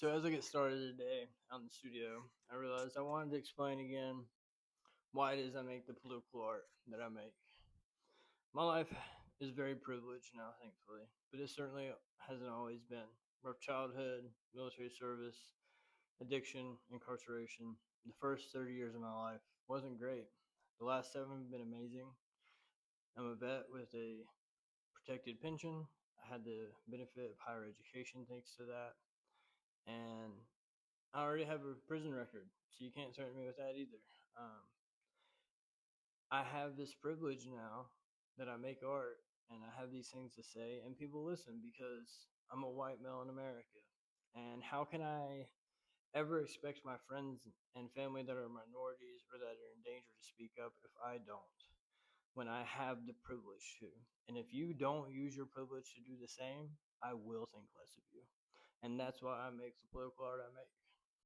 So as I get started today out in the studio, I realized I wanted to explain again why it is I make the political art that I make. My life is very privileged now, thankfully, but it certainly hasn't always been. Rough childhood, military service, addiction, incarceration. The first 30 years of my life wasn't great. The last 7 have been amazing. I'm a vet with a protected pension. I had the benefit of higher education thanks to that. And I already have a prison record, so you can't threaten me with that either. Um, I have this privilege now that I make art and I have these things to say, and people listen because I'm a white male in America. And how can I ever expect my friends and family that are minorities or that are in danger to speak up if I don't, when I have the privilege to? And if you don't use your privilege to do the same, I will think less of you. And that's why I make the political art I make.